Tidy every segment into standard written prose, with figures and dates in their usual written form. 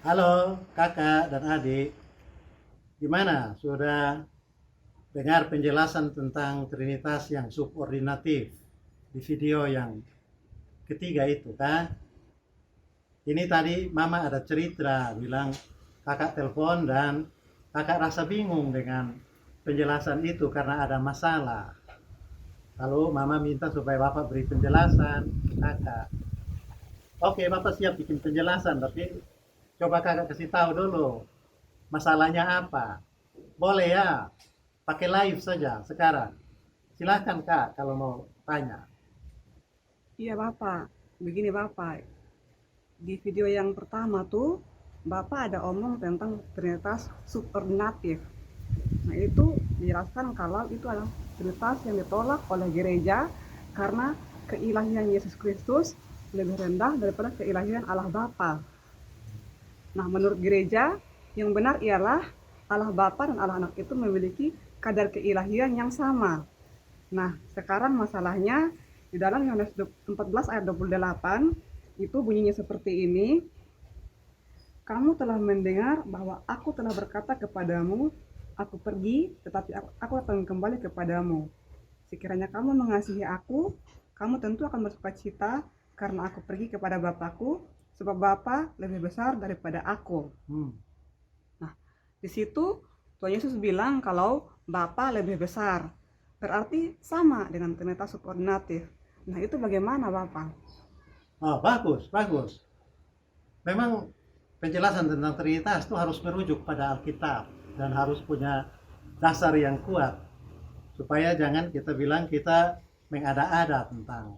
Halo kakak dan adik, gimana? Sudah dengar penjelasan tentang Trinitas yang subordinatif di video yang ketiga itu kan? Ini tadi mama ada cerita bilang kakak telepon dan kakak rasa bingung dengan penjelasan itu karena ada masalah. Lalu mama minta supaya bapak beri penjelasan ke kakak. Oke, bapak siap bikin penjelasan, tapi coba kakak kasih tahu dulu masalahnya apa. Boleh ya, pakai live saja sekarang. Silahkan Kak kalau mau tanya. Iya Bapak, begini Bapak, di video yang pertama tuh Bapak ada omong tentang trinitas subordinatif. Nah itu dijelaskan kalau itu adalah trinitas yang ditolak oleh gereja karena keilahian Yesus Kristus lebih rendah daripada keilahian Allah Bapa. Nah menurut gereja yang benar ialah Allah Bapa dan Allah Anak itu memiliki kadar keilahian yang sama. Nah, sekarang masalahnya di dalam Yohanes 14 ayat 28 itu bunyinya seperti ini. Kamu telah mendengar bahwa aku telah berkata kepadamu, aku pergi, tetapi aku akan kembali kepadamu. Sekiranya kamu mengasihi aku, kamu tentu akan bersuka cita karena aku pergi kepada Bapakku, sebab Bapa lebih besar daripada aku. Hmm. Nah, di situ Tuhan Yesus bilang kalau Bapa lebih besar. Berarti sama dengan trinitas subordinatif. Nah, itu bagaimana, Bapak? Oh, bagus, bagus. Memang penjelasan tentang Trinitas itu harus merujuk pada Alkitab dan harus punya dasar yang kuat supaya jangan kita bilang kita mengada-ada tentang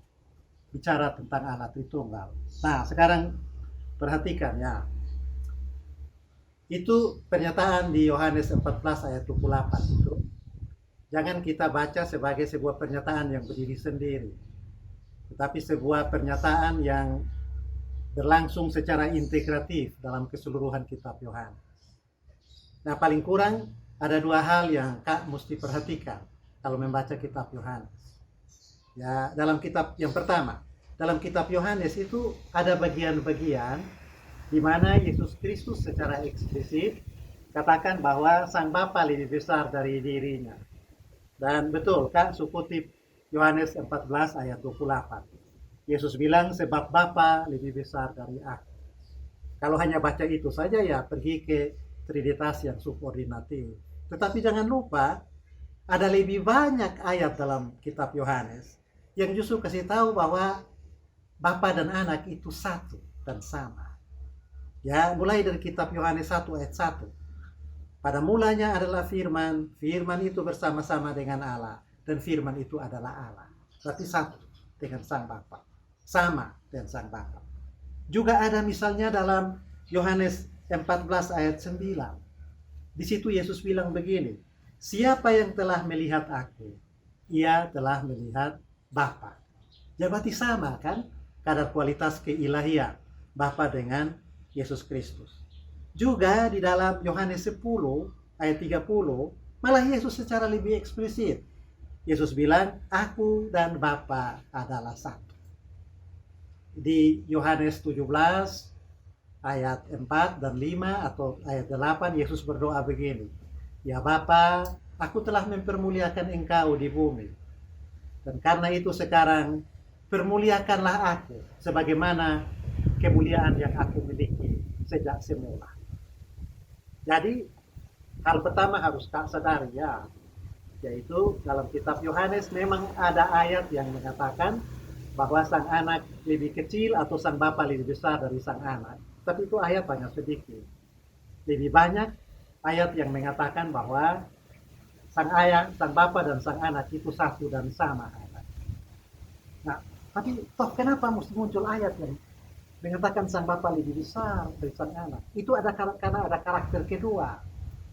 bicara tentang Allah Tritunggal. Nah, sekarang perhatikan ya. Itu pernyataan di Yohanes 14 ayat 28 itu. Jangan kita baca sebagai sebuah pernyataan yang berdiri sendiri, tetapi sebuah pernyataan yang berlangsung secara integratif dalam keseluruhan kitab Yohanes. Nah, paling kurang ada dua hal yang Kak mesti perhatikan kalau membaca kitab Yohanes. Ya, dalam kitab yang pertama, dalam kitab Yohanes itu ada bagian-bagian di mana Yesus Kristus secara eksplisit katakan bahwa Sang Bapa lebih besar dari dirinya. Dan betul kan sukutip Yohanes 14 ayat 28. Yesus bilang sebab Bapa lebih besar dari aku. Kalau hanya baca itu saja ya pergi ke Trinitas yang subordinatif. Tetapi jangan lupa ada lebih banyak ayat dalam kitab Yohanes yang justru kasih tahu bahwa Bapa dan Anak itu satu dan sama. Ya, mulai dari kitab Yohanes 1 ayat 1. Pada mulanya adalah firman, firman itu bersama-sama dengan Allah, dan firman itu adalah Allah. Berarti satu dengan Sang Bapa. Sama dengan Sang Bapa. Juga ada misalnya dalam Yohanes 14 ayat 9. Di situ Yesus bilang begini, siapa yang telah melihat aku, ia telah melihat Bapa. Ya berarti sama kan kadar kualitas keilahian Bapa dengan Yesus Kristus. Juga di dalam Yohanes 10 ayat 30, malah Yesus secara lebih eksplisit. Yesus bilang, aku dan Bapa adalah satu. Di Yohanes 17 ayat 4 dan 5 atau ayat 8, Yesus berdoa begini. Ya Bapa, aku telah mempermuliakan engkau di bumi. Dan karena itu sekarang permuliakanlah aku sebagaimana kemuliaan yang aku miliki sejak semula. Jadi hal pertama harus Kak sadari ya, yaitu dalam kitab Yohanes memang ada ayat yang mengatakan bahwa sang anak lebih kecil atau sang bapa lebih besar dari sang anak. Tapi itu ayat banyak sedikit. Lebih banyak ayat yang mengatakan bahwa sang ayah, sang bapa dan sang anak itu satu dan sama anak. Nah, tapi toh kenapa mesti muncul ayat yang mengatakan sang bapa lebih besar dari sang anak? Itu ada karena ada karakter kedua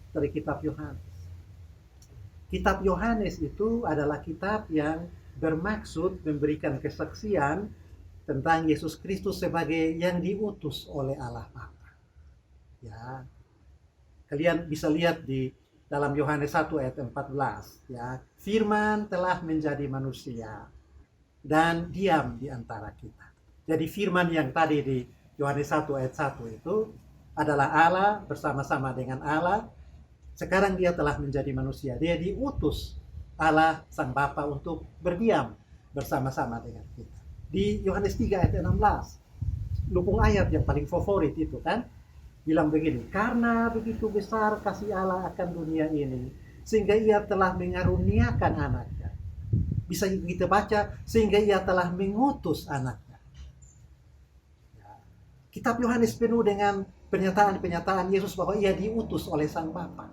dari kitab Yohanes. Kitab Yohanes itu adalah kitab yang bermaksud memberikan kesaksian tentang Yesus Kristus sebagai yang diutus oleh Allah Bapa. Ya, kalian bisa lihat di dalam Yohanes 1 ayat 14 ya, firman telah menjadi manusia dan diam di antara kita. Jadi firman yang tadi di Yohanes 1 ayat 1 itu adalah Allah bersama-sama dengan Allah. Sekarang dia telah menjadi manusia. Dia diutus Allah Sang Bapa untuk berdiam bersama-sama dengan kita. Di Yohanes 3 ayat 16, lupung ayat yang paling favorit itu kan, bilang begini, karena begitu besar kasih Allah akan dunia ini, sehingga ia telah mengaruniakan anaknya. Bisa kita baca, sehingga ia telah mengutus anaknya. Kitab Yohanes penuh dengan pernyataan-pernyataan Yesus bahwa ia diutus oleh Sang Bapa.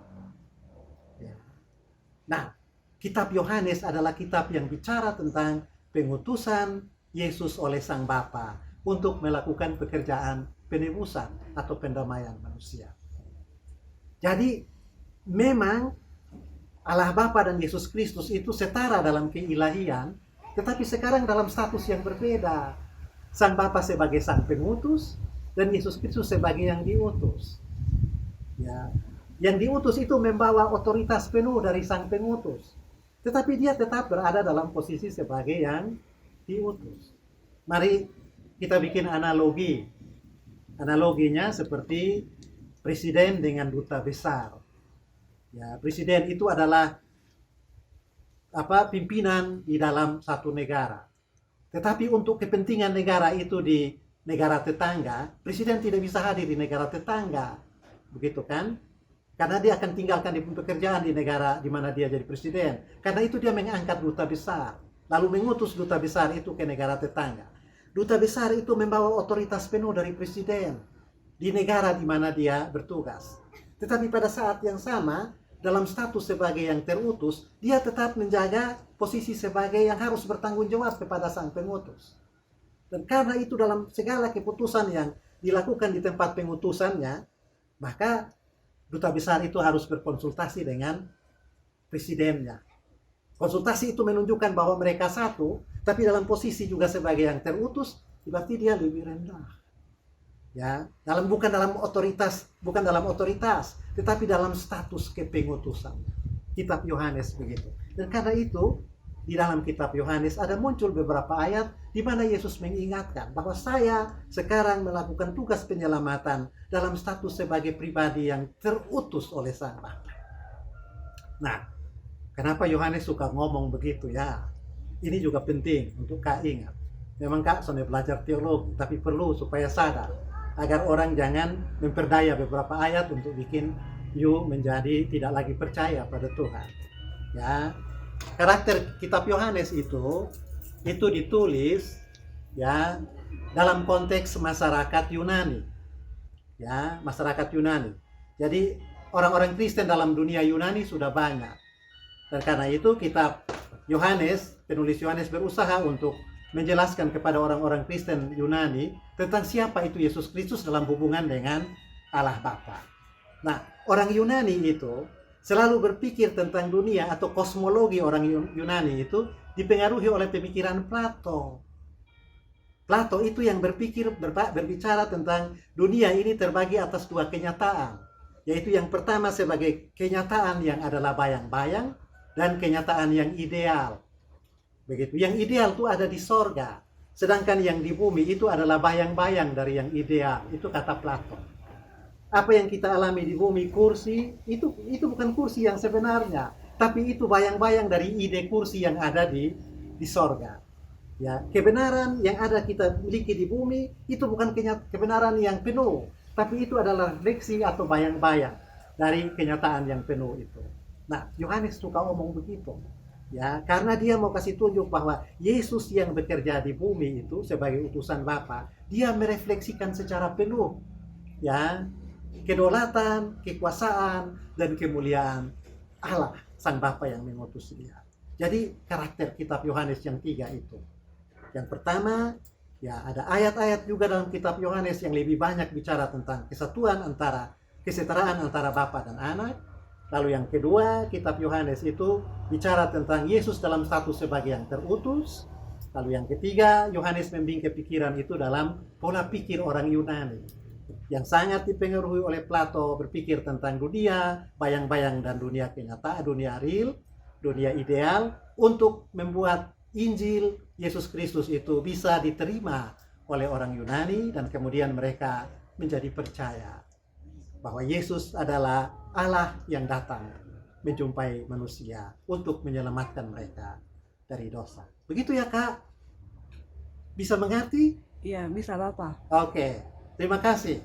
Nah, kitab Yohanes adalah kitab yang bicara tentang pengutusan Yesus oleh Sang Bapa untuk melakukan pekerjaan penebusan atau pendamaian manusia. Jadi, memang Allah Bapa dan Yesus Kristus itu setara dalam keilahian, tetapi sekarang dalam status yang berbeda. Sang Bapa sebagai Sang Pengutus, dan Yesus Kristus sebagai yang diutus. Ya, yang diutus itu membawa otoritas penuh dari Sang Pengutus, tetapi dia tetap berada dalam posisi sebagai yang diutus. Mari kita bikin analogi. Analoginya seperti presiden dengan duta besar. Ya, presiden itu adalah pimpinan di dalam satu negara. Tetapi untuk kepentingan negara itu di negara tetangga, presiden tidak bisa hadir di negara tetangga. Begitu kan? Karena dia akan tinggalkan di pekerjaan di negara di mana dia jadi presiden. Karena itu dia mengangkat duta besar, lalu mengutus duta besar itu ke negara tetangga. Duta besar itu membawa otoritas penuh dari presiden di negara di mana dia bertugas. Tetapi pada saat yang sama, dalam status sebagai yang terutus, dia tetap menjaga posisi sebagai yang harus bertanggung jawab kepada Sang Pengutus. Dan karena itu dalam segala keputusan yang dilakukan di tempat pengutusannya, maka duta besar itu harus berkonsultasi dengan presidennya. Konsultasi itu menunjukkan bahwa mereka satu, tapi dalam posisi juga sebagai yang terutus, berarti dia lebih rendah. Ya, bukan dalam otoritas, tetapi dalam status kepengutusan. Kitab Yohanes begitu. Dan karena itu, di dalam kitab Yohanes ada muncul beberapa ayat di mana Yesus mengingatkan bahwa saya sekarang melakukan tugas penyelamatan dalam status sebagai pribadi yang terutus oleh Sang Bapa. Nah, kenapa Yohanes suka ngomong begitu ya? Ini juga penting untuk Kak ingat. Memang Kak sudah belajar teologi, tapi perlu supaya sadar agar orang jangan memperdaya beberapa ayat untuk bikin you menjadi tidak lagi percaya pada Tuhan. Ya, karakter kitab Yohanes itu ditulis ya dalam konteks masyarakat Yunani. Ya, masyarakat Yunani. Jadi orang-orang Kristen dalam dunia Yunani sudah banyak. Dan karena itu kitab Yohanes, penulis Yohanes berusaha untuk menjelaskan kepada orang-orang Kristen Yunani tentang siapa itu Yesus Kristus dalam hubungan dengan Allah Bapa. Nah, orang Yunani itu selalu berpikir tentang dunia atau kosmologi orang Yunani itu dipengaruhi oleh pemikiran Plato. Plato itu yang berbicara tentang dunia ini terbagi atas dua kenyataan, yaitu yang pertama sebagai kenyataan yang adalah bayang-bayang dan kenyataan yang ideal. Begitu. Yang ideal itu ada di sorga, sedangkan yang di bumi itu adalah bayang-bayang dari yang ideal. Itu kata Plato. Apa yang kita alami di bumi, kursi, itu bukan kursi yang sebenarnya, tapi itu bayang-bayang dari ide kursi yang ada di sorga. Ya, kebenaran yang ada kita miliki di bumi itu bukan kebenaran yang penuh, tapi itu adalah refleksi atau bayang-bayang dari kenyataan yang penuh itu. Nah, Yohanes suka ngomong begitu. Ya, karena dia mau kasih tunjuk bahwa Yesus yang bekerja di bumi itu sebagai utusan Bapa, dia merefleksikan secara penuh ya kedaulatan, kekuasaan dan kemuliaan Allah Sang Bapa yang mengutus dia. Jadi karakter kitab Yohanes yang 3 itu. Yang pertama, ya ada ayat-ayat juga dalam kitab Yohanes yang lebih banyak bicara tentang kesetaraan antara Bapa dan Anak. Lalu yang kedua, kitab Yohanes itu bicara tentang Yesus dalam status sebagai yang terutus. Lalu yang ketiga, Yohanes membingkai pikiran itu dalam pola pikir orang Yunani yang sangat dipengaruhi oleh Plato, berpikir tentang dunia, bayang-bayang dan dunia kenyataan, dunia real, dunia ideal, untuk membuat Injil Yesus Kristus itu bisa diterima oleh orang Yunani dan kemudian mereka menjadi percaya. bahwa Yesus adalah Allah yang datang menjumpai manusia untuk menyelamatkan mereka dari dosa. Begitu ya Kak? Bisa mengerti? Iya, bisa Bapak. Oke, terima kasih.